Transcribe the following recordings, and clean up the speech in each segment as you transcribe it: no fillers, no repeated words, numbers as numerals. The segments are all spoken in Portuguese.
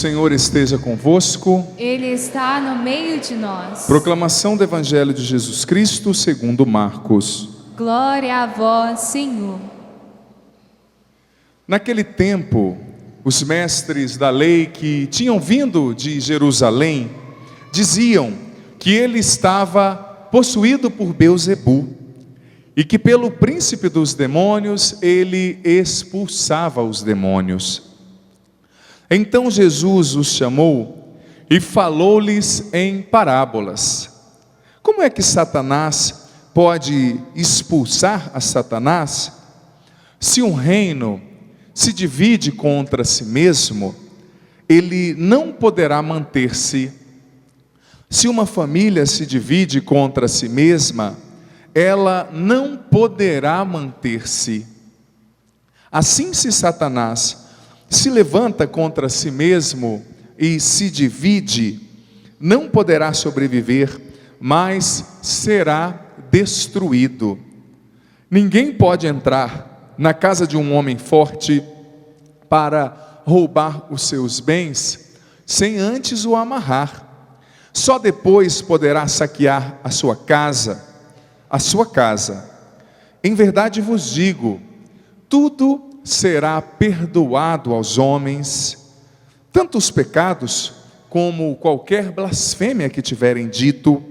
Senhor esteja convosco. Ele está no meio de nós. Proclamação do Evangelho de Jesus Cristo segundo Marcos. Glória a vós, Senhor. Naquele tempo, os mestres da lei que tinham vindo de Jerusalém diziam que ele estava possuído por Beelzebu e que pelo príncipe dos demônios ele expulsava os demônios. Então Jesus os chamou e falou-lhes em parábolas. Como é que Satanás pode expulsar a Satanás? Se um reino se divide contra si mesmo, ele não poderá manter-se. Se uma família se divide contra si mesma, ela não poderá manter-se. Assim, se Satanás se levanta contra si mesmo e se divide, não poderá sobreviver, mas será destruído. Ninguém pode entrar na casa de um homem forte para roubar os seus bens, sem antes o amarrar. Só depois poderá saquear a sua casa. Em verdade vos digo, tudo será perdoado aos homens, tanto os pecados como qualquer blasfêmia que tiverem dito,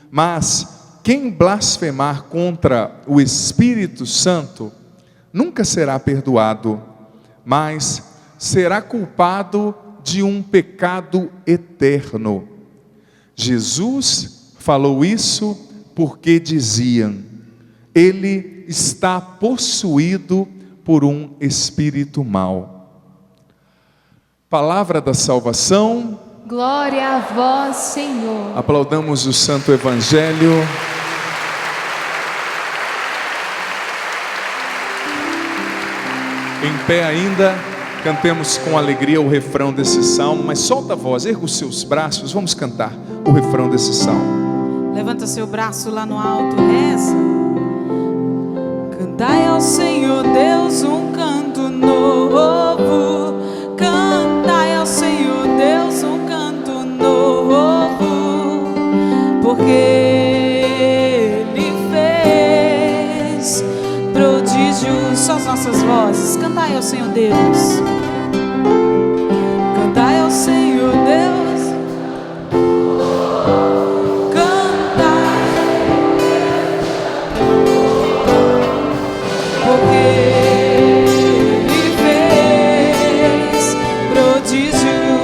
mas quem blasfemar contra o Espírito Santo nunca será perdoado, mas será culpado de um pecado eterno. Jesus falou isso porque diziam: ele está possuído por um espírito mau. Palavra da salvação. Glória a vós, Senhor. Aplaudamos o Santo Evangelho. Em pé ainda, cantemos com alegria o refrão desse salmo, mas solta a voz, erga os seus braços, vamos cantar o refrão desse salmo. Levanta seu braço lá no alto, reza. Cantai ao Senhor Deus um canto novo. Cantai ao Senhor Deus um canto novo, porque Ele fez prodígios. Só as nossas vozes. Cantai ao Senhor Deus. Cantai ao Senhor Deus.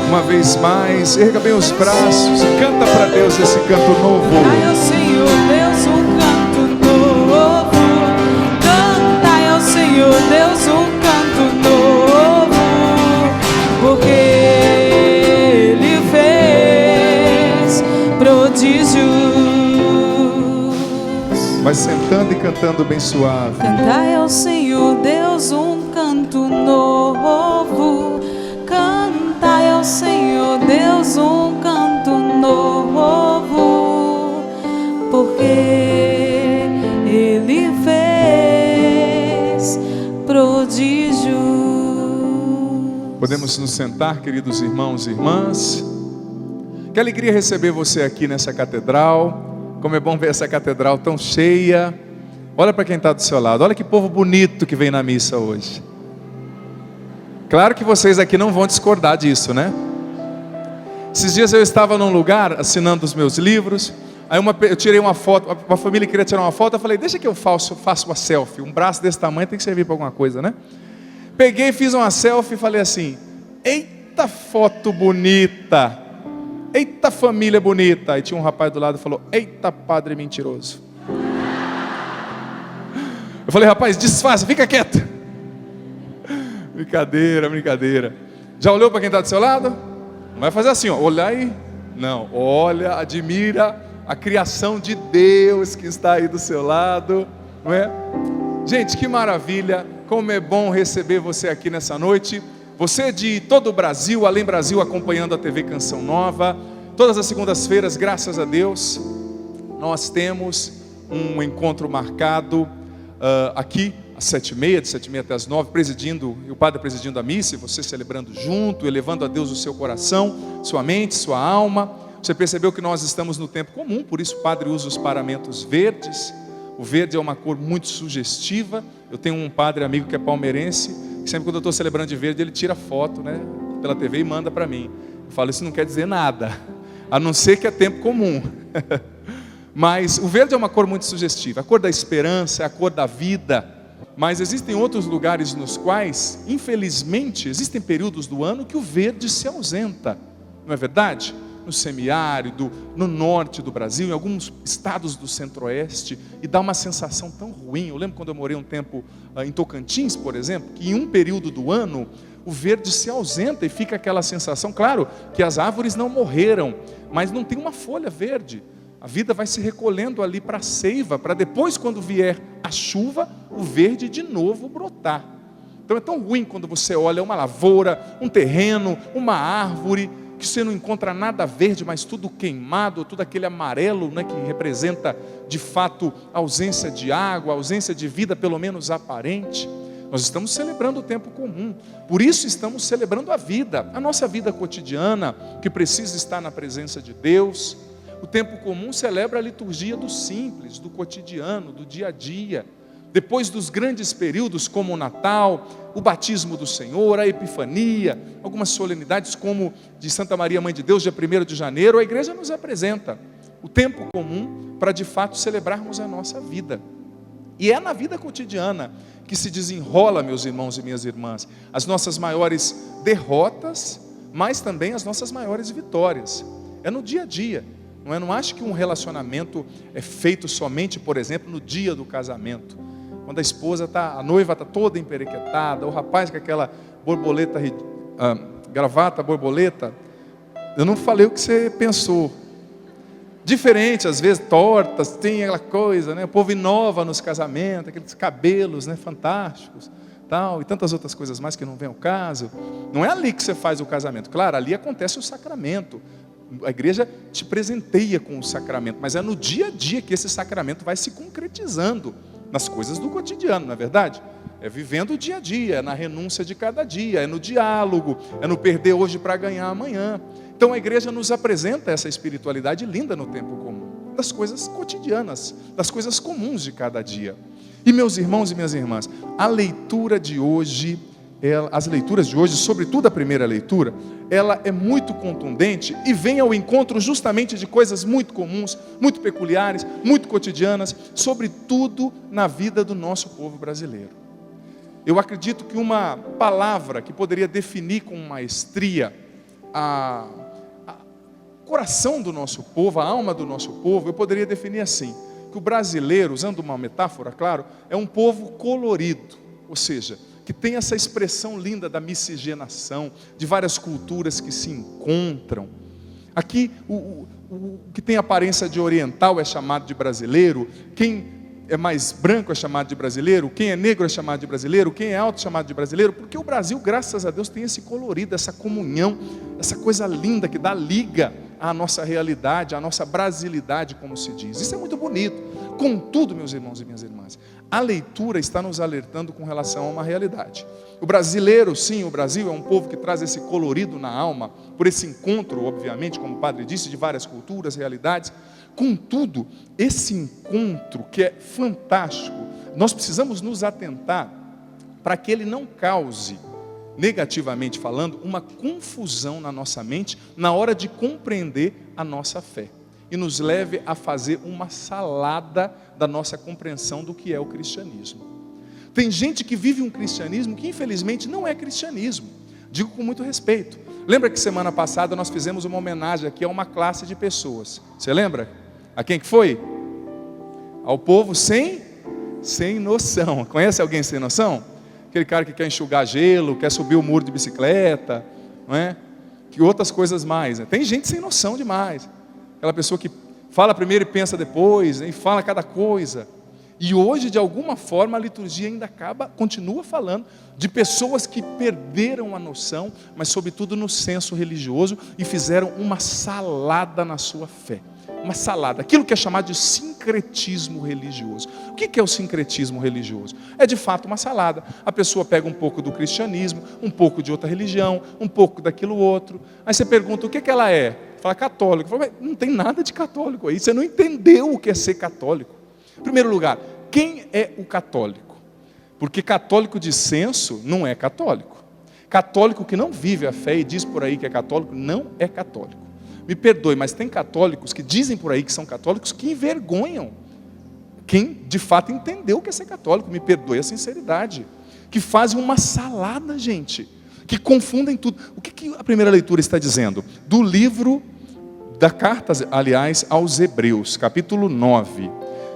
Uma vez mais, erga bem os braços e canta para Deus esse canto novo. Cantai ao Senhor Deus um canto novo. Cantai ao Senhor Deus um canto novo, porque Ele fez prodígios. Vai sentando e cantando bem suave. Cantai ao Senhor Deus um canto novo. Cantai ao Senhor Deus um canto novo, porque Ele fez prodígios. Podemos nos sentar, queridos irmãos e irmãs. Que alegria receber você aqui nessa catedral. Como é bom ver essa catedral tão cheia. Olha para quem está do seu lado. Olha que povo bonito que vem na missa hoje. Claro que vocês aqui não vão discordar disso, né? Esses dias eu estava num lugar assinando os meus livros. Aí eu tirei uma foto, uma família queria tirar uma foto. Eu falei, deixa que eu faço uma selfie. Um braço desse tamanho tem que servir para alguma coisa, né? Peguei, fiz uma selfie e falei assim: eita foto bonita, eita família bonita. Aí tinha um rapaz do lado e falou: eita padre mentiroso. Eu falei: rapaz, disfarça, fica quieto. Brincadeira, brincadeira. Já olhou para quem está do seu lado? Não vai fazer assim, ó, olhar e... Não, olha, admira a criação de Deus que está aí do seu lado, não é? Gente, que maravilha, como é bom receber você aqui nessa noite. Você de todo o Brasil, além Brasil, acompanhando a TV Canção Nova. Todas as segundas-feiras, graças a Deus, nós temos um encontro marcado aqui, às 7h30, de 7h30 até as 9h, presidindo, e o padre presidindo a missa, e você celebrando junto, elevando a Deus o seu coração, sua mente, sua alma. Você percebeu que nós estamos no tempo comum, por isso o padre usa os paramentos verdes. O verde é uma cor muito sugestiva. Eu tenho um padre amigo que é palmeirense, que sempre quando eu estou celebrando de verde, ele tira foto, né, pela TV e manda para mim. Eu falo, isso não quer dizer nada, a não ser que é tempo comum. Mas o verde é uma cor muito sugestiva, a cor da esperança, a cor da vida. Mas existem outros lugares nos quais, infelizmente, existem períodos do ano que o verde se ausenta, não é verdade? No semiárido, no norte do Brasil, em alguns estados do centro-oeste, e dá uma sensação tão ruim. Eu lembro quando eu morei um tempo em Tocantins, por exemplo, que em um período do ano o verde se ausenta e fica aquela sensação, claro, que as árvores não morreram, mas não tem uma folha verde. A vida vai se recolhendo ali para a seiva, para depois, quando vier a chuva, o verde de novo brotar. Então é tão ruim quando você olha uma lavoura, um terreno, uma árvore, que você não encontra nada verde, mas tudo queimado, tudo aquele amarelo, né, que representa de fato a ausência de água, a ausência de vida, pelo menos aparente. Nós estamos celebrando o tempo comum, por isso estamos celebrando a nossa vida cotidiana, que precisa estar na presença de Deus. O tempo comum celebra a liturgia do simples, do cotidiano, do dia a dia. Depois dos grandes períodos como o Natal, o batismo do Senhor, a Epifania, algumas solenidades como de Santa Maria Mãe de Deus, dia 1º de janeiro, a igreja nos apresenta o tempo comum para de fato celebrarmos a nossa vida. E é na vida cotidiana que se desenrola, meus irmãos e minhas irmãs, as nossas maiores derrotas, mas também as nossas maiores vitórias. É no dia a dia. Não acho que um relacionamento é feito somente, por exemplo, no dia do casamento. Quando a noiva está toda emperequetada, o rapaz com aquela borboleta, gravata borboleta, eu não falei o que você pensou. Diferente, às vezes, tortas, tem aquela coisa, né? O povo inova nos casamentos, aqueles cabelos, né, fantásticos, tal, e tantas outras coisas mais que não vem ao caso. Não é ali que você faz o casamento. Claro, ali acontece o sacramento. A igreja te presenteia com o sacramento, mas é no dia a dia que esse sacramento vai se concretizando nas coisas do cotidiano, não é verdade? É vivendo o dia a dia, é na renúncia de cada dia, é no diálogo, é no perder hoje para ganhar amanhã. Então a igreja nos apresenta essa espiritualidade linda no tempo comum, das coisas cotidianas, das coisas comuns de cada dia. E meus irmãos e minhas irmãs, as leituras de hoje, sobretudo a primeira leitura, ela é muito contundente e vem ao encontro justamente de coisas muito comuns, muito peculiares, muito cotidianas, sobretudo na vida do nosso povo brasileiro. Eu acredito que uma palavra que poderia definir com maestria o coração do nosso povo, a alma do nosso povo, eu poderia definir assim, que o brasileiro, usando uma metáfora, claro, é um povo colorido, ou seja, que tem essa expressão linda da miscigenação, de várias culturas que se encontram. Aqui, o que tem aparência de oriental é chamado de brasileiro, quem é mais branco é chamado de brasileiro, quem é negro é chamado de brasileiro, quem é alto é chamado de brasileiro, porque o Brasil, graças a Deus, tem esse colorido, essa comunhão, essa coisa linda que dá liga à nossa realidade, à nossa brasilidade, como se diz. Isso é muito bonito. Contudo, meus irmãos e minhas irmãs, a leitura está nos alertando com relação a uma realidade. O brasileiro, sim, o Brasil é um povo que traz esse colorido na alma, por esse encontro, obviamente, como o padre disse, de várias culturas, realidades. Contudo, esse encontro que é fantástico, nós precisamos nos atentar para que ele não cause, negativamente falando, uma confusão na nossa mente na hora de compreender a nossa fé. E nos leve a fazer uma salada da nossa compreensão do que é o cristianismo. Tem gente que vive um cristianismo que infelizmente não é cristianismo. Digo com muito respeito. Lembra que semana passada nós fizemos uma homenagem aqui a uma classe de pessoas? Você lembra? A quem que foi? Ao povo sem noção. Conhece alguém sem noção? Aquele cara que quer enxugar gelo, quer subir o muro de bicicleta, não é? Que outras coisas mais, né? Tem gente sem noção demais. Aquela pessoa que fala primeiro e pensa depois, né? E fala cada coisa. E hoje, de alguma forma, a liturgia ainda continua falando de pessoas que perderam a noção, mas sobretudo no senso religioso, e fizeram uma salada na sua fé. uma salada, aquilo que é chamado de sincretismo religioso. O que é o sincretismo religioso? É de fato uma salada. A pessoa pega um pouco do cristianismo, um pouco de outra religião, um pouco daquilo outro. Aí você pergunta, o que ela é? Fala, católico. Fala, mas não tem nada de católico aí, você não entendeu o que é ser católico. Em primeiro lugar, quem é o católico? Porque católico de senso não é católico. Católico que não vive a fé e diz por aí que é católico, não é católico. Me perdoe, mas tem católicos que dizem por aí que são católicos que envergonham quem de fato entendeu o que é ser católico. Me perdoe a sinceridade. Que fazem uma salada, gente. Que confundem tudo. O que a primeira leitura está dizendo? Do livro da carta, aliás, aos Hebreus, capítulo 9.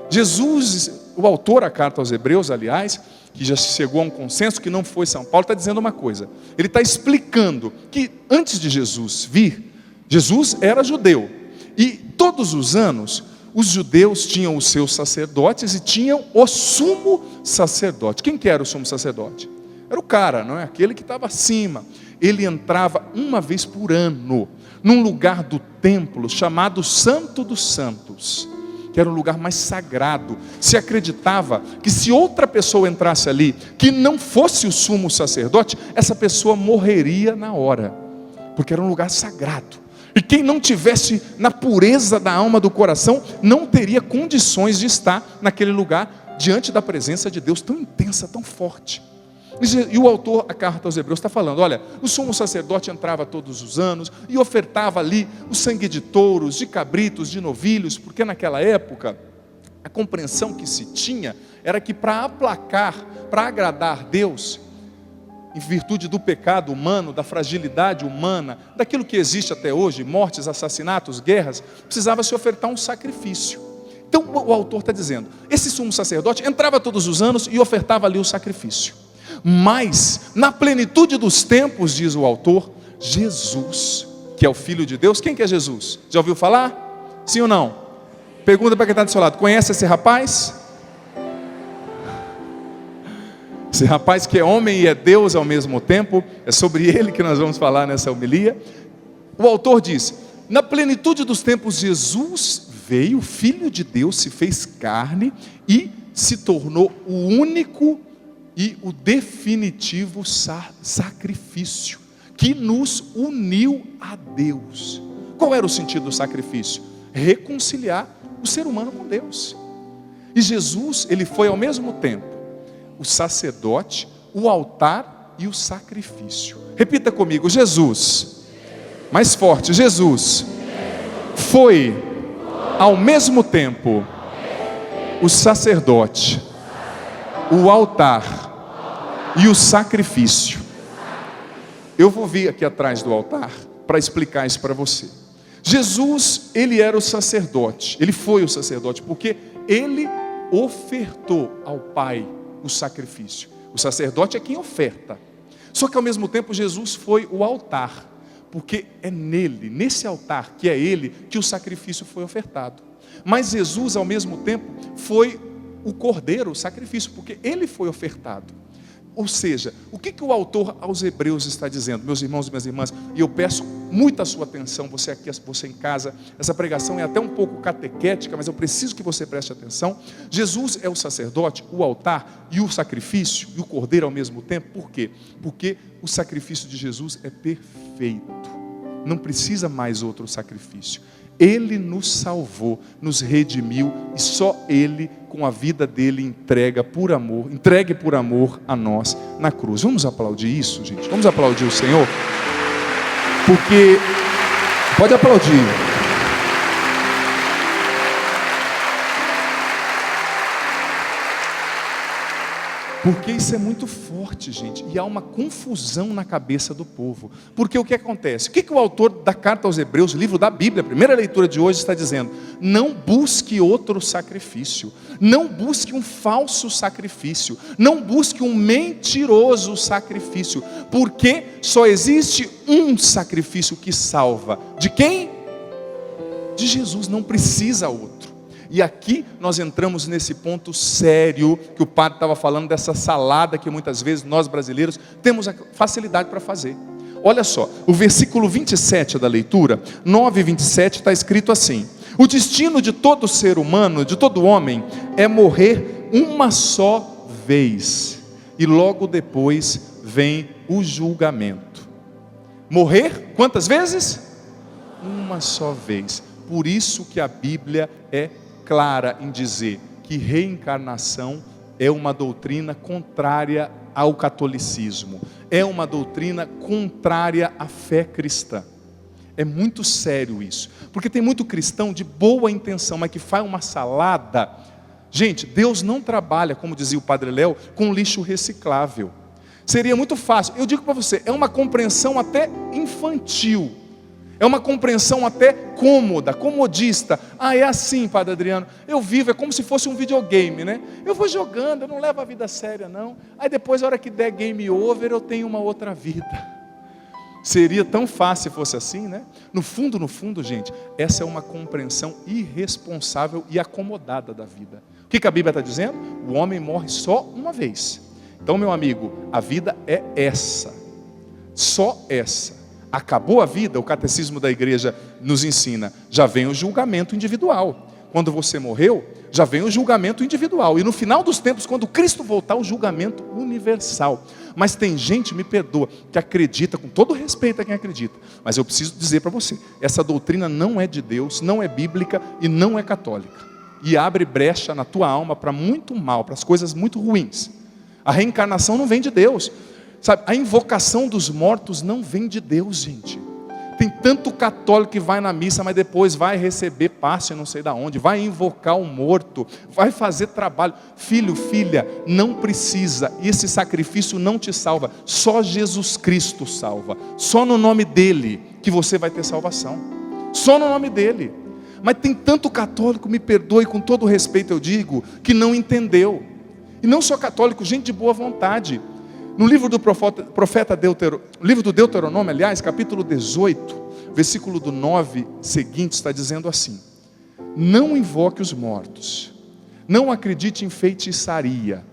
Jesus, o autor da carta aos Hebreus, aliás, que já chegou a um consenso que não foi São Paulo, está dizendo uma coisa. Ele está explicando que antes de Jesus vir, Jesus era judeu. E todos os anos, os judeus tinham os seus sacerdotes e tinham o sumo sacerdote. Quem que era o sumo sacerdote? Era o cara, não é? Aquele que estava acima. Ele entrava uma vez por ano, num lugar do templo chamado Santo dos Santos, que era um lugar mais sagrado. Se acreditava que se outra pessoa entrasse ali, que não fosse o sumo sacerdote, essa pessoa morreria na hora, porque era um lugar sagrado. E quem não tivesse na pureza da alma, do coração, não teria condições de estar naquele lugar, diante da presença de Deus tão intensa, tão forte. E o autor, a carta aos Hebreus, está falando, olha, o sumo sacerdote entrava todos os anos e ofertava ali o sangue de touros, de cabritos, de novilhos, porque naquela época, a compreensão que se tinha era que para aplacar, para agradar Deus, em virtude do pecado humano, da fragilidade humana, daquilo que existe até hoje, mortes, assassinatos, guerras, precisava se ofertar um sacrifício. Então o autor está dizendo, esse sumo sacerdote entrava todos os anos e ofertava ali o sacrifício. Mas, na plenitude dos tempos, diz o autor, Jesus, que é o Filho de Deus. Quem que é Jesus? Já ouviu falar? Sim ou não? Pergunta para quem está do seu lado, conhece esse rapaz? Esse rapaz que é homem e é Deus ao mesmo tempo, é sobre ele que nós vamos falar nessa homilia. O autor diz, na plenitude dos tempos, Jesus veio, o Filho de Deus se fez carne e se tornou o único e o definitivo sacrifício que nos uniu a Deus. Qual era o sentido do sacrifício? Reconciliar o ser humano com Deus. E Jesus, ele foi ao mesmo tempo o sacerdote, o altar e o sacrifício. Repita comigo, Jesus. Mais forte, Jesus foi ao mesmo tempo o sacerdote, o altar e o sacrifício. Eu vou vir aqui atrás do altar para explicar isso para você. Jesus, ele era o sacerdote, ele foi o sacerdote, porque ele ofertou ao Pai o sacrifício. O sacerdote é quem oferta. Só que ao mesmo tempo Jesus foi o altar, porque é nele, nesse altar que é ele, que o sacrifício foi ofertado. Mas Jesus ao mesmo tempo foi o cordeiro, o sacrifício, porque ele foi ofertado. Ou seja, o que o autor aos Hebreus está dizendo, meus irmãos e minhas irmãs, e eu peço muita sua atenção, você aqui, você em casa, essa pregação é até um pouco catequética, mas eu preciso que você preste atenção. Jesus é o sacerdote, o altar e o sacrifício, e o cordeiro ao mesmo tempo. Por quê? Porque o sacrifício de Jesus é perfeito, não precisa mais outro sacrifício. Ele nos salvou, nos redimiu, e só Ele, com a vida dele, entregue por amor a nós na cruz. Vamos aplaudir isso, gente? Vamos aplaudir o Senhor? Porque, pode aplaudir. Porque isso é muito forte, gente, e há uma confusão na cabeça do povo. Porque o que acontece? O que o autor da carta aos Hebreus, livro da Bíblia, a primeira leitura de hoje, está dizendo? Não busque outro sacrifício, não busque um falso sacrifício, não busque um mentiroso sacrifício, porque só existe um sacrifício que salva. De quem? De Jesus, não precisa outro. E aqui nós entramos nesse ponto sério que o padre estava falando, dessa salada que muitas vezes nós brasileiros temos a facilidade para fazer. Olha só, o versículo 27 da leitura, 9:27, está escrito assim: O destino de todo ser humano, de todo homem, é morrer uma só vez. E logo depois vem o julgamento. Morrer quantas vezes? Uma só vez. Por isso que a Bíblia é clara em dizer que reencarnação é uma doutrina contrária ao catolicismo. É uma doutrina contrária à fé cristã. É muito sério isso, porque tem muito cristão de boa intenção, mas que faz uma salada. Gente, Deus não trabalha, como dizia o Padre Léo, com lixo reciclável. Seria muito fácil, eu digo para você, é uma compreensão até infantil, é uma compreensão até cômoda, comodista. Ah, é assim, Padre Adriano, eu vivo, é como se fosse um videogame, né? Eu vou jogando, eu não levo a vida a séria não, aí depois a hora que der game over, eu tenho uma outra vida. Seria tão fácil se fosse assim, né? No fundo, gente, essa é uma compreensão irresponsável e acomodada da vida. O que a Bíblia está dizendo? O homem morre só uma vez. Então, meu amigo, a vida é essa. Só essa. Acabou a vida, o catecismo da igreja nos ensina, já vem o julgamento individual. Quando você morreu, já vem o julgamento individual. E no final dos tempos, quando Cristo voltar, o julgamento universal. Mas tem gente, me perdoa, que acredita, com todo respeito a quem acredita, mas eu preciso dizer para você, essa doutrina não é de Deus, não é bíblica e não é católica. E abre brecha na tua alma para muito mal, para as coisas muito ruins. A reencarnação não vem de Deus. Sabe, a invocação dos mortos não vem de Deus, gente. Tem tanto católico que vai na missa, mas depois vai receber passe não sei da onde, vai invocar o morto, vai fazer trabalho. Filho, filha, não precisa, esse sacrifício não te salva, só Jesus Cristo salva, só no nome dele que você vai ter salvação, só no nome dele. Mas tem tanto católico, me perdoe, com todo respeito eu digo, que não entendeu. E não só católico, gente de boa vontade. No livro do profeta livro do Deuteronômio, aliás, capítulo 18, versículo do 9 seguinte, está dizendo assim: não invoque os mortos, não acredite em feitiçaria,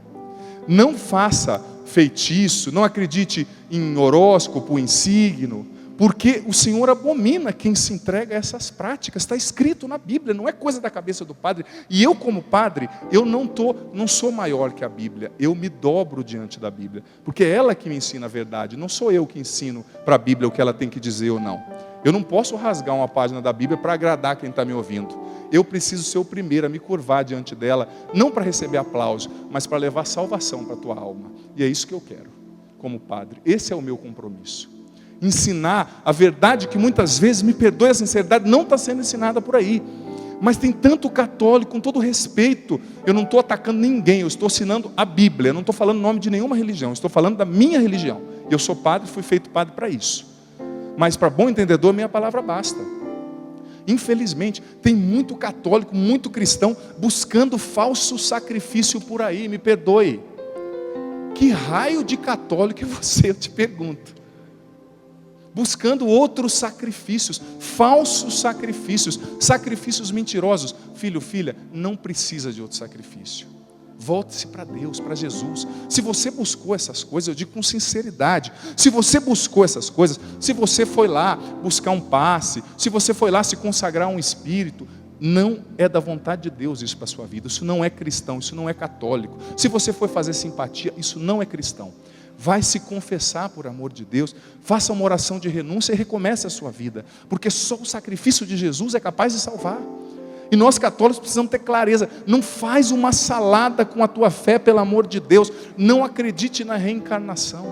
não faça feitiço, não acredite em horóscopo, em signo, porque o Senhor abomina quem se entrega a essas práticas. Está escrito na Bíblia, não é coisa da cabeça do padre. E eu, como padre, eu não sou maior que a Bíblia, eu me dobro diante da Bíblia, porque é ela que me ensina a verdade, não sou eu que ensino para a Bíblia o que ela tem que dizer ou não. Eu não posso rasgar uma página da Bíblia para agradar quem está me ouvindo. Eu preciso ser o primeiro a me curvar diante dela, não para receber aplauso, mas para levar salvação para a tua alma. E é isso que eu quero, como padre. Esse é o meu compromisso. Ensinar a verdade que muitas vezes, me perdoe a sinceridade, não está sendo ensinada por aí. Mas tem tanto católico, com todo respeito, eu não estou atacando ninguém, eu estou ensinando a Bíblia, eu não estou falando o nome de nenhuma religião, eu estou falando da minha religião. Eu sou padre, fui feito padre para isso. Mas para bom entendedor, minha palavra basta. Infelizmente, tem muito católico, muito cristão, buscando falso sacrifício por aí, me perdoe. Que raio de católico é você, eu te pergunto? Buscando outros sacrifícios, falsos sacrifícios, sacrifícios mentirosos. Filho, filha, não precisa de outro sacrifício. Volte-se para Deus, para Jesus. Se você buscou essas coisas, eu digo com sinceridade, se você buscou essas coisas, se você foi lá buscar um passe, se você foi lá se consagrar a um espírito, não é da vontade de Deus isso para a sua vida. Isso não é cristão, isso não é católico. Se você foi fazer simpatia, isso não é cristão. Vai se confessar por amor de Deus, faça uma oração de renúncia e recomece a sua vida, porque só o sacrifício de Jesus é capaz de salvar. E nós católicos precisamos ter clareza, não faz uma salada com a tua fé, pelo amor de Deus, não acredite na reencarnação.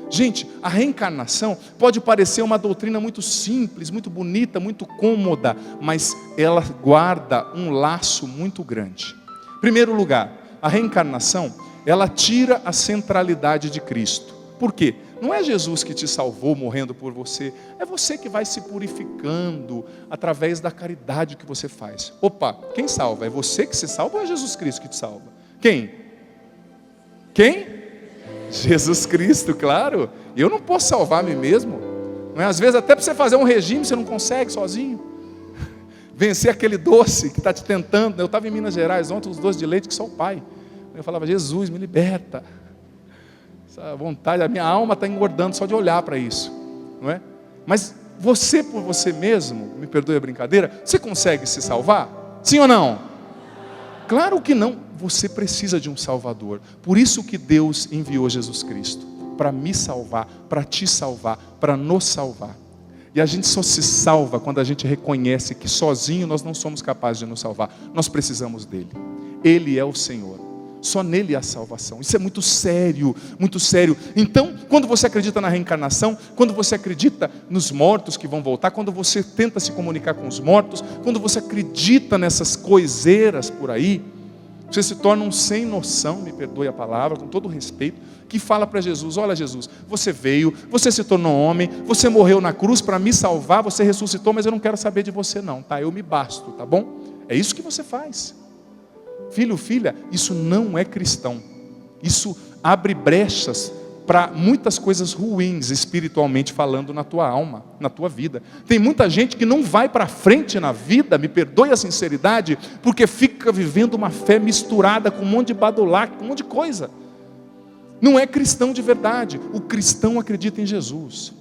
Gente, a reencarnação pode parecer uma doutrina muito simples, muito bonita, muito cômoda, mas ela guarda um laço muito grande. Em primeiro lugar, a reencarnação, ela tira a centralidade de Cristo. Por quê? Não é Jesus que te salvou morrendo por você, é você que vai se purificando através da caridade que você faz. Opa, quem salva? É você que se salva ou é Jesus Cristo que te salva? Quem? Quem? Jesus Cristo, claro. Eu não posso salvar a mim mesmo. Não é? Às vezes até para você fazer um regime você não consegue sozinho. Vencer aquele doce que está te tentando. Eu estava em Minas Gerais ontem, os doces de leite que só o Pai. Eu falava, Jesus, me liberta. Essa vontade, a minha alma está engordando só de olhar para isso, não é? Mas você por você mesmo, me perdoe a brincadeira, você consegue se salvar? Sim ou não? Claro que não. Você precisa de um Salvador. Por isso que Deus enviou Jesus Cristo, para me salvar, para te salvar, para nos salvar. E a gente só se salva quando a gente reconhece que sozinho nós não somos capazes de nos salvar. Nós precisamos dele. Ele é o Senhor. Só nele há salvação. Isso é muito sério, muito sério. Então, quando você acredita na reencarnação, quando você acredita nos mortos que vão voltar, quando você tenta se comunicar com os mortos, quando você acredita nessas coiseiras por aí, você se torna um sem noção, me perdoe a palavra, com todo respeito, que fala para Jesus: olha Jesus, você veio, você se tornou homem, você morreu na cruz para me salvar, você ressuscitou, mas eu não quero saber de você não, tá? Eu me basto, tá bom? É isso que você faz. Filho, filha, isso não é cristão. Isso abre brechas para muitas coisas ruins, espiritualmente falando, na tua alma, na tua vida. Tem muita gente que não vai para frente na vida, me perdoe a sinceridade, porque fica vivendo uma fé misturada com um monte de badulac, com um monte de coisa. Não é cristão de verdade. O cristão acredita em Jesus.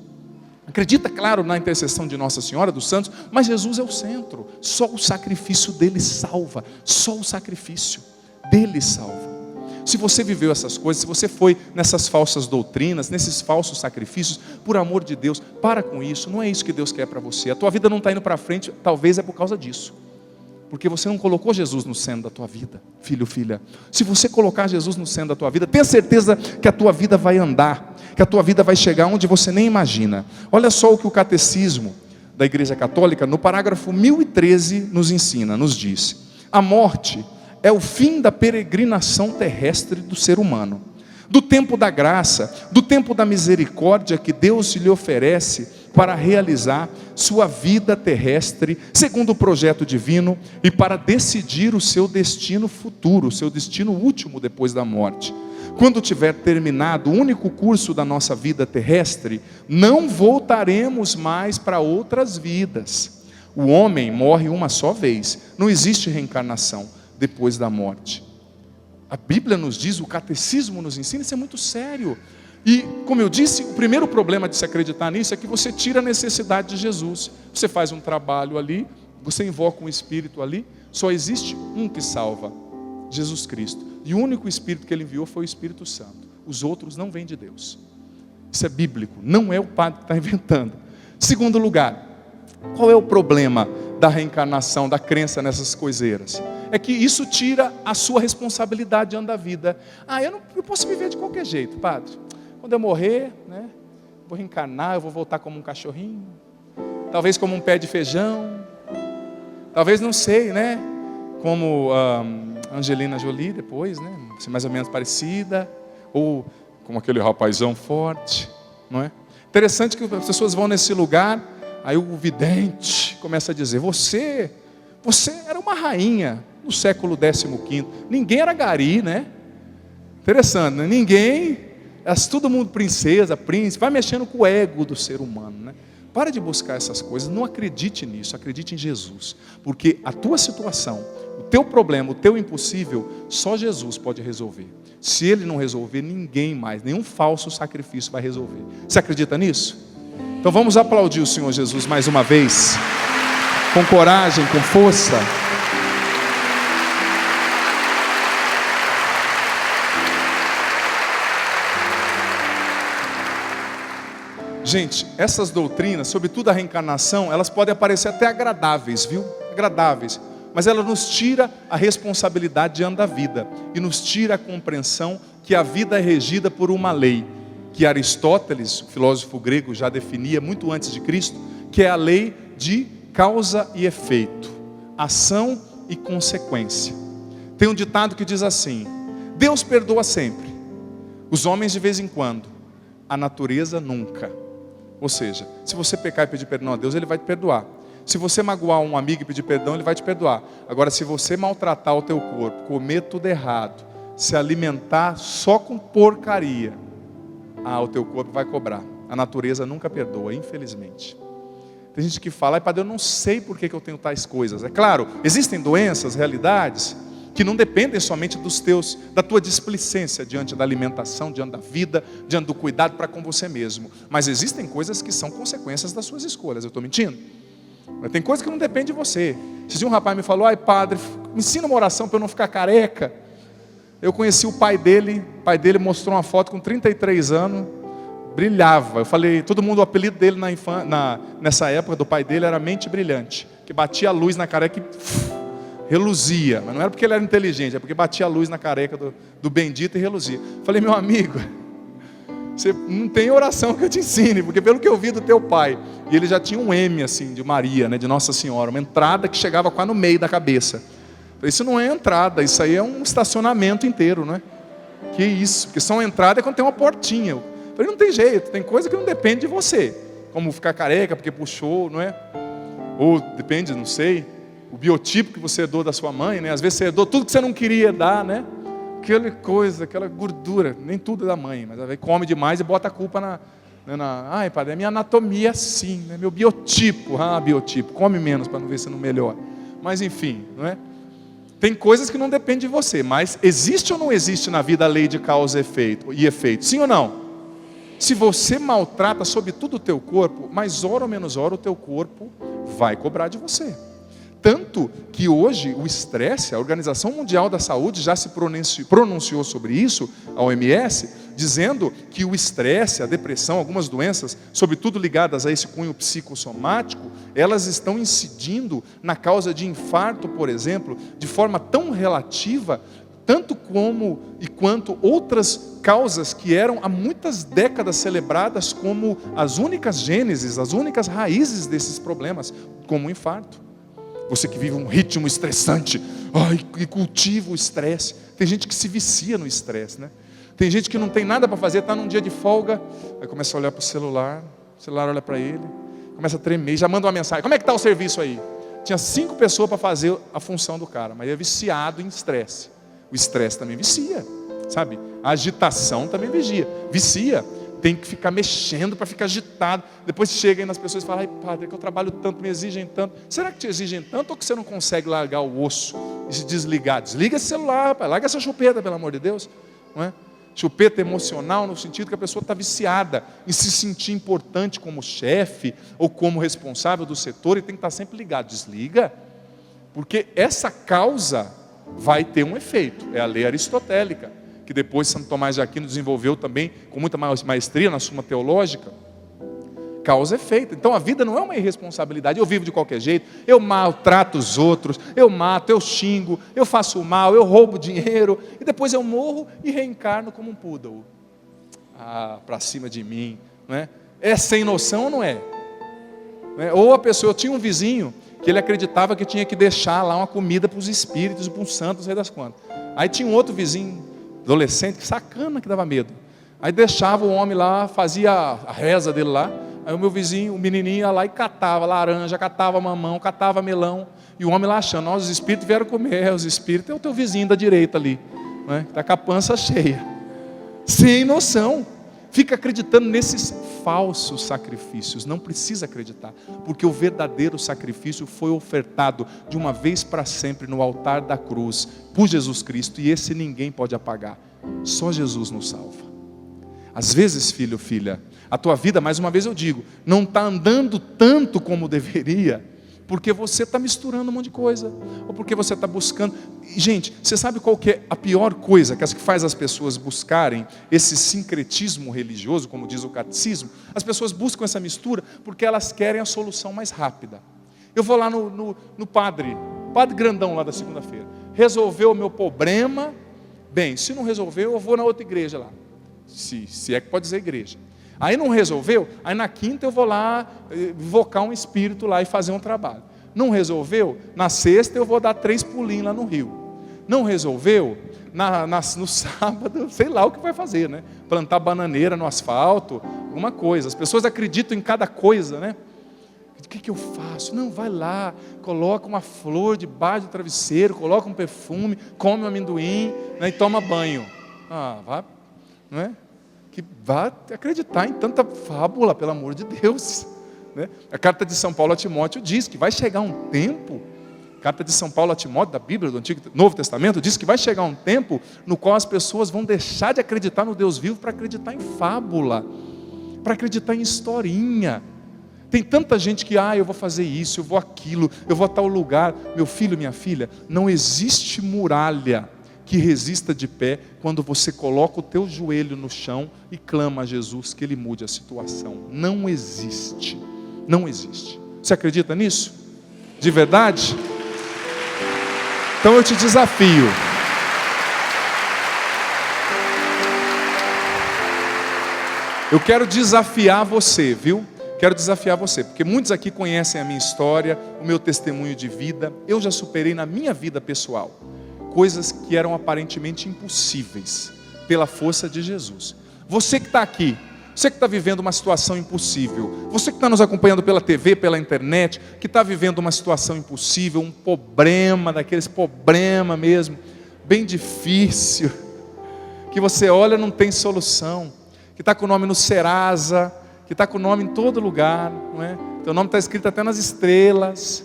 Acredita, claro, na intercessão de Nossa Senhora, dos santos, mas Jesus é o centro. Só o sacrifício dele salva. Só o sacrifício dele salva. Se você viveu essas coisas, se você foi nessas falsas doutrinas, nesses falsos sacrifícios, por amor de Deus, para com isso. Não é isso que Deus quer para você. A tua vida não está indo para frente, talvez é por causa disso. Porque você não colocou Jesus no centro da tua vida, filho, filha. Se você colocar Jesus no centro da tua vida, tenha certeza que a tua vida vai andar, que a tua vida vai chegar onde você nem imagina. Olha só o que o Catecismo da Igreja Católica, no parágrafo 1013, nos ensina, nos diz: a morte é o fim da peregrinação terrestre do ser humano, do tempo da graça, do tempo da misericórdia que Deus lhe oferece para realizar sua vida terrestre segundo o projeto divino e para decidir o seu destino futuro, o seu destino último depois da morte. Quando tiver terminado o único curso da nossa vida terrestre, não voltaremos mais para outras vidas. O homem morre uma só vez, não existe reencarnação depois da morte. A Bíblia nos diz, o catecismo nos ensina, isso é muito sério. E, como eu disse, o primeiro problema de se acreditar nisso é que você tira a necessidade de Jesus. Você faz um trabalho ali, você invoca um Espírito ali, só existe um que salva, Jesus Cristo. E o único Espírito que ele enviou foi o Espírito Santo. Os outros não vêm de Deus. Isso é bíblico, não é o padre que está inventando. Segundo lugar, qual é o problema da reencarnação, da crença nessas coiseiras? É que isso tira a sua responsabilidade diante da vida. Eu posso viver de qualquer jeito, padre. Quando eu morrer, né, vou reencarnar, eu vou voltar como um cachorrinho, talvez como um pé de feijão, talvez, não sei, né, como Angelina Jolie depois, né, mais ou menos parecida, ou como aquele rapazão forte, não é? Interessante que as pessoas vão nesse lugar, aí o vidente começa a dizer: você era uma rainha no século XV, ninguém era gari, né? Interessante, né? Ninguém, todo mundo princesa, príncipe, vai mexendo com o ego do ser humano, né? Para de buscar essas coisas, não acredite nisso, acredite em Jesus, porque a tua situação, o teu problema, o teu impossível, só Jesus pode resolver. Se Ele não resolver, ninguém mais, nenhum falso sacrifício vai resolver. Você acredita nisso? Então vamos aplaudir o Senhor Jesus mais uma vez, com coragem, com força. Gente, essas doutrinas, sobretudo a reencarnação, elas podem parecer até agradáveis, viu? Agradáveis. Mas ela nos tira a responsabilidade diante da vida. E nos tira a compreensão que a vida é regida por uma lei. Que Aristóteles, o filósofo grego, já definia muito antes de Cristo. Que é a lei de causa e efeito. Ação e consequência. Tem um ditado que diz assim: Deus perdoa sempre. Os homens de vez em quando. A natureza nunca. Ou seja, se você pecar e pedir perdão a Deus, Ele vai te perdoar. Se você magoar um amigo e pedir perdão, Ele vai te perdoar. Agora, se você maltratar o teu corpo, comer tudo errado, se alimentar só com porcaria, o teu corpo vai cobrar. A natureza nunca perdoa, infelizmente. Tem gente que fala: padre, eu não sei por que eu tenho tais coisas. É claro, existem doenças, realidades, que não dependem somente da tua displicência diante da alimentação, diante da vida, diante do cuidado para com você mesmo. Mas existem coisas que são consequências das suas escolhas. Eu estou mentindo? Mas tem coisas que não dependem de você. Esse dia um rapaz me falou: ai padre, me ensina uma oração para eu não ficar careca. Eu conheci o pai dele mostrou uma foto com 33 anos, brilhava. Eu falei, todo mundo, o apelido dele nessa época do pai dele era Mente Brilhante, que batia a luz na careca e reluzia. Mas não era porque ele era inteligente, é porque batia a luz na careca do bendito e reluzia. Eu falei, meu amigo, você não tem oração que eu te ensine, porque pelo que eu vi do teu pai, e ele já tinha um M assim, de Maria, né, de Nossa Senhora, uma entrada que chegava quase no meio da cabeça. Isso não é entrada, isso aí é um estacionamento inteiro, não é? Que isso, porque só uma entrada é quando tem uma portinha. Eu falei, não tem jeito, tem coisa que não depende de você, como ficar careca porque puxou, não é? Ou depende, não sei, o biotipo que você herdou da sua mãe, né? Às vezes você herdou tudo que você não queria dar, né? Aquela coisa, aquela gordura, nem tudo é da mãe, mas aí come demais e bota a culpa ai padre, é minha anatomia assim, né? Meu biotipo, biotipo, come menos para não ver se não melhora. Mas enfim, não é? Tem coisas que não dependem de você, mas existe ou não existe na vida a lei de causa e efeito? Sim ou não? Se você maltrata sobretudo o teu corpo, mais hora ou menos hora o teu corpo vai cobrar de você. Tanto que hoje o estresse, a Organização Mundial da Saúde já se pronunciou sobre isso, a OMS, dizendo que o estresse, a depressão, algumas doenças, sobretudo ligadas a esse cunho psicossomático, elas estão incidindo na causa de infarto, por exemplo, de forma tão relativa, tanto como e quanto outras causas que eram há muitas décadas celebradas como as únicas gêneses, as únicas raízes desses problemas, como o infarto. Você que vive um ritmo estressante, e cultiva o estresse. Tem gente que se vicia no estresse, né? Tem gente que não tem nada para fazer, está num dia de folga, aí começa a olhar para o celular olha para ele, começa a tremer, já manda uma mensagem, como é que está o serviço aí? Tinha 5 pessoas para fazer a função do cara, mas é viciado em estresse. O estresse também vicia, sabe? A agitação também vicia. Tem que ficar mexendo para ficar agitado. Depois chega aí nas pessoas e fala, ai padre, é que eu trabalho tanto, me exigem tanto. Será que te exigem tanto ou que você não consegue largar o osso e se desligar? Desliga esse celular, rapaz, larga essa chupeta, pelo amor de Deus. Não é? Chupeta emocional no sentido que a pessoa está viciada em se sentir importante como chefe ou como responsável do setor e tem que estar sempre ligado. Desliga, porque essa causa vai ter um efeito. É a lei aristotélica, que depois Santo Tomás de Aquino desenvolveu também com muita maestria na Suma Teológica. Causa e efeito. Então a vida não é uma irresponsabilidade. Eu vivo de qualquer jeito, eu maltrato os outros, eu mato, eu xingo, eu faço mal, eu roubo dinheiro e depois eu morro e reencarno como um poodle. Para cima de mim, não é? É sem noção ou não é? Não é? Ou a pessoa, eu tinha um vizinho que ele acreditava que tinha que deixar lá uma comida para os espíritos, para os santos, não sei das quantas. Aí tinha um outro vizinho adolescente, que sacana, que dava medo. Aí deixava o homem lá, fazia a reza dele lá. Aí o meu vizinho, o menininho ia lá e catava laranja, catava mamão, catava melão. E o homem lá achando, os espíritos vieram comer, os espíritos é o teu vizinho da direita ali, né? Está com a pança cheia. Sem noção. Fica acreditando nesses falsos sacrifícios. Não precisa acreditar, porque o verdadeiro sacrifício foi ofertado de uma vez para sempre no altar da cruz, por Jesus Cristo, e esse ninguém pode apagar. Só Jesus nos salva. Às vezes, filho, filha, a tua vida, mais uma vez eu digo, não está andando tanto como deveria, porque você está misturando um monte de coisa, ou porque você está buscando. Gente, você sabe qual que é a pior coisa que faz as pessoas buscarem esse sincretismo religioso, como diz o catecismo? As pessoas buscam essa mistura porque elas querem a solução mais rápida. Eu vou lá no padre grandão lá da segunda-feira, resolveu o meu problema, bem, se não resolveu, eu vou na outra igreja lá, se é que pode dizer igreja. Aí não resolveu, aí na quinta eu vou lá invocar um espírito lá e fazer um trabalho. Não resolveu, na sexta eu vou dar 3 pulinhos lá no rio. Não resolveu, no sábado, sei lá o que vai fazer, né? Plantar bananeira no asfalto, alguma coisa. As pessoas acreditam em cada coisa, né? O que eu faço? Não, vai lá, coloca uma flor debaixo do travesseiro, coloca um perfume, come um amendoim, né, e toma banho. Vai, não é? Que vá acreditar em tanta fábula, pelo amor de Deus, né? A carta de São Paulo a Timóteo diz que vai chegar um tempo Carta de São Paulo a Timóteo, da Bíblia, do Novo Testamento, diz que vai chegar um tempo no qual as pessoas vão deixar de acreditar no Deus vivo para acreditar em fábula, para acreditar em historinha. Tem tanta gente que, eu vou fazer isso, eu vou aquilo, eu vou a tal lugar. Meu filho, minha filha, não existe muralha que resista de pé quando você coloca o teu joelho no chão e clama a Jesus que Ele mude a situação. Não existe, não existe. Você acredita nisso? De verdade? Então eu te desafio. Eu quero desafiar você, viu? Quero desafiar você, porque muitos aqui conhecem a minha história, o meu testemunho de vida. Eu já superei na minha vida pessoal coisas que eram aparentemente impossíveis, pela força de Jesus. Você que está aqui, você que está vivendo uma situação impossível, você que está nos acompanhando pela TV, pela internet, que está vivendo uma situação impossível, um problema, daqueles problemas mesmo, bem difícil, que você olha e não tem solução, que está com o nome no Serasa, que está com o nome em todo lugar, não é? Teu nome está escrito até nas estrelas,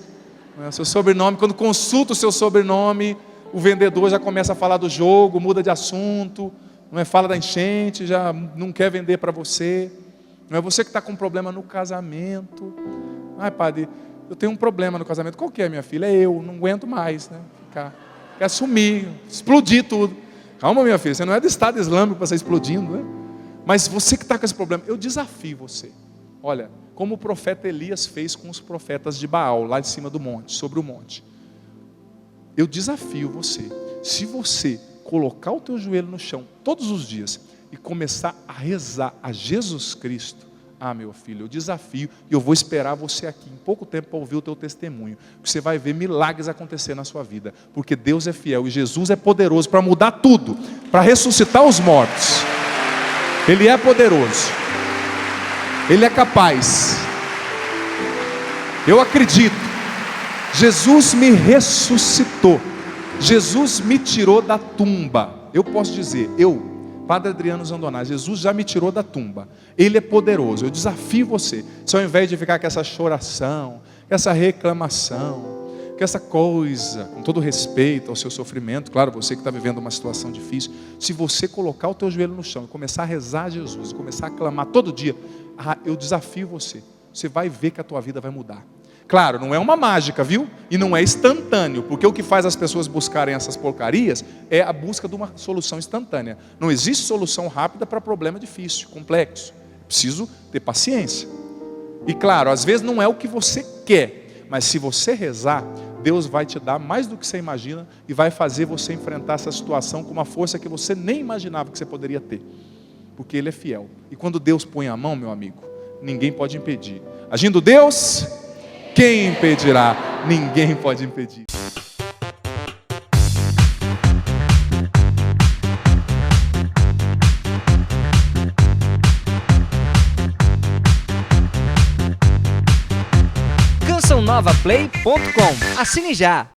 não é? Seu sobrenome, quando consulta o seu sobrenome, o vendedor já começa a falar do jogo, muda de assunto, não é? Fala da enchente, já não quer vender para você, não é? Você que está com um problema no casamento, padre, eu tenho um problema no casamento. Qual que é, minha filha? Eu não aguento mais, né? Quer assumir, explodir tudo. Calma, minha filha, você não é do Estado Islâmico para sair explodindo, né? Mas você que está com esse problema, eu desafio você. Olha, como o profeta Elias fez com os profetas de Baal, lá em cima do monte, sobre o monte. Eu desafio você, se você colocar o teu joelho no chão todos os dias e começar a rezar a Jesus Cristo, meu filho, eu desafio e eu vou esperar você aqui em pouco tempo para ouvir o teu testemunho, porque você vai ver milagres acontecer na sua vida, porque Deus é fiel e Jesus é poderoso para mudar tudo, para ressuscitar os mortos. Ele é poderoso, Ele é capaz. Eu acredito. Jesus me ressuscitou, Jesus me tirou da tumba. Eu posso dizer, Padre Adriano Zandoná, Jesus já me tirou da tumba. Ele é poderoso. Eu desafio você, se ao invés de ficar com essa choração, com essa reclamação, com essa coisa, com todo respeito ao seu sofrimento, claro, você que está vivendo uma situação difícil, se você colocar o teu joelho no chão e começar a rezar a Jesus, começar a clamar todo dia, eu desafio você, você vai ver que a tua vida vai mudar. Claro, não é uma mágica, viu? E não é instantâneo, porque o que faz as pessoas buscarem essas porcarias é a busca de uma solução instantânea. Não existe solução rápida para problema difícil, complexo. Preciso ter paciência. E claro, às vezes não é o que você quer, mas se você rezar, Deus vai te dar mais do que você imagina e vai fazer você enfrentar essa situação com uma força que você nem imaginava que você poderia ter. Porque Ele é fiel. E quando Deus põe a mão, meu amigo, ninguém pode impedir. Agindo Deus, quem impedirá? Ninguém pode impedir. CançãoNovaPlay.com. Assine já!